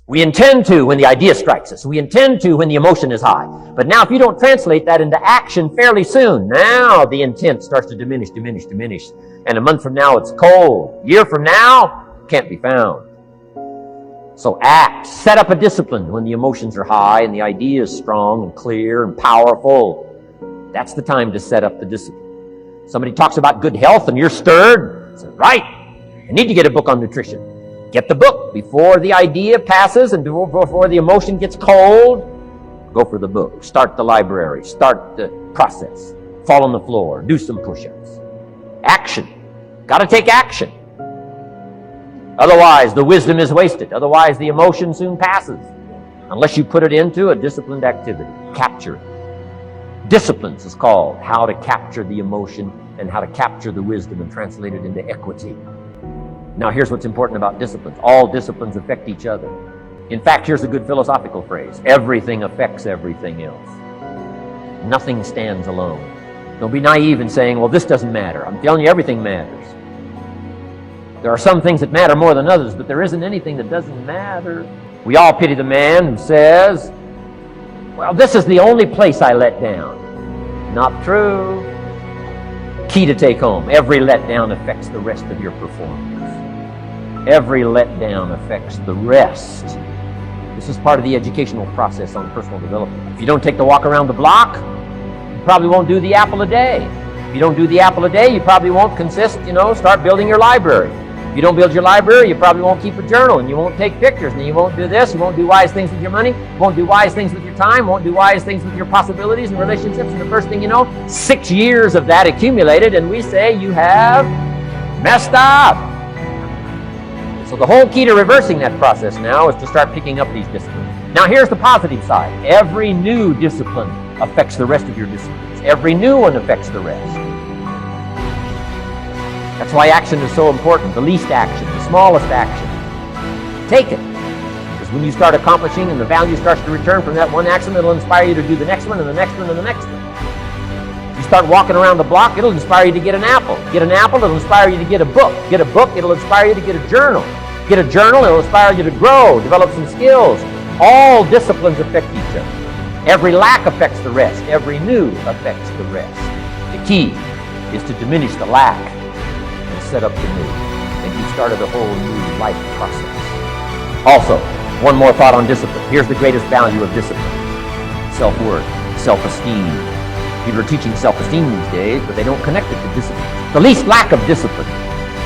We intend to when the idea strikes us. We intend to when the emotion is high. But now if you don't translate that into action fairly soon, now the intent starts to diminish. And a month from now it's cold. A year from now, can't be found. So act. Set up a discipline when the emotions are high and the idea is strong and clear and powerful. That's the time to set up the discipline. Somebody talks about good health and you're stirred. Say, right, I need to get a book on nutrition. Get the book before the idea passes and before the emotion gets cold. Go for the book. Start the library. Start the process. Fall on the floor. Do some push-ups. Action. Got to take action. Otherwise, the wisdom is wasted. Otherwise, the emotion soon passes. Unless you put it into a disciplined activity. Capture it. Disciplines is called how to capture the emotion and how to capture the wisdom and translate it into equity. Now, here's what's important about disciplines. All disciplines affect each other. In fact, here's a good philosophical phrase. Everything affects everything else. Nothing stands alone. Don't be naive in saying, well, this doesn't matter. I'm telling you, everything matters. There are some things that matter more than others, but there isn't anything that doesn't matter. We all pity the man who says, well, this is the only place I let down. Not true. Key to take home. Every letdown affects the rest of your performance. Every letdown affects the rest. This is part of the educational process on personal development. If you don't take the walk around the block, you probably won't do the apple a day. If you don't do the apple a day, you probably won't start building your library. If you don't build your library, you probably won't keep a journal, and you won't take pictures, and you won't do this, you won't do wise things with your money, you won't do wise things with your time, won't do wise things with your possibilities and relationships, and the first thing you know, 6 years of that accumulated, and we say you have messed up. So the whole key to reversing that process now is to start picking up these disciplines. Now here's the positive side. Every new discipline affects the rest of your disciplines. Every new one affects the rest. That's why action is so important. The least action, the smallest action. Take it. Because when you start accomplishing and the value starts to return from that one action, it'll inspire you to do the next one and the next one and the next one. You start walking around the block, it'll inspire you to get an apple. Get an apple, it'll inspire you to get a book. Get a book, it'll inspire you to get a journal. Get a journal, it'll inspire you to grow, develop some skills. All disciplines affect each other. Every lack affects the rest. Every new affects the rest. The key is to diminish the lack and set up the new. And you started a whole new life process. Also, one more thought on discipline. Here's the greatest value of discipline. Self-worth, self-esteem. People are teaching self-esteem these days, but they don't connect it to discipline. The least lack of discipline,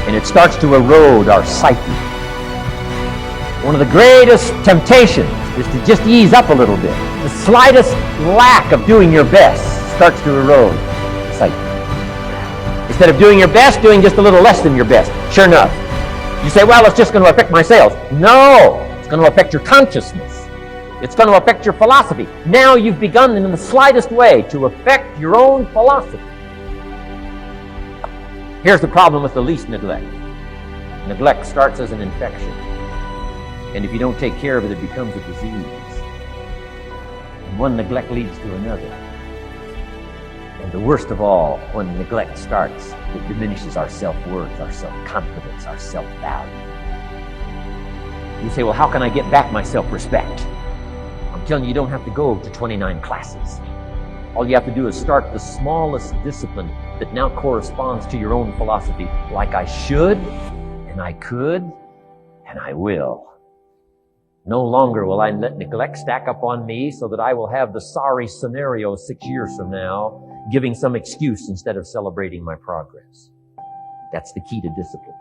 and it starts to erode our psyche. One of the greatest temptations is to just ease up a little bit. The slightest lack of doing your best starts to erode the psyche. Instead of doing your best, doing just a little less than your best. Sure enough. You say, well, it's just going to affect my sales. No, it's going to affect your consciousness. It's going to affect your philosophy. Now you've begun in the slightest way to affect your own philosophy. Here's the problem with the least neglect. Neglect starts as an infection. And if you don't take care of it, it becomes a disease. And one neglect leads to another. And the worst of all, when neglect starts, it diminishes our self-worth, our self-confidence, our self-value. You say, well, how can I get back my self-respect? I'm telling you, you don't have to go to 29 classes. All you have to do is start the smallest discipline that now corresponds to your own philosophy, like I should, and I could, and I will. No longer will I let neglect stack up on me so that I will have the sorry scenario 6 years from now, giving some excuse instead of celebrating my progress. That's the key to discipline.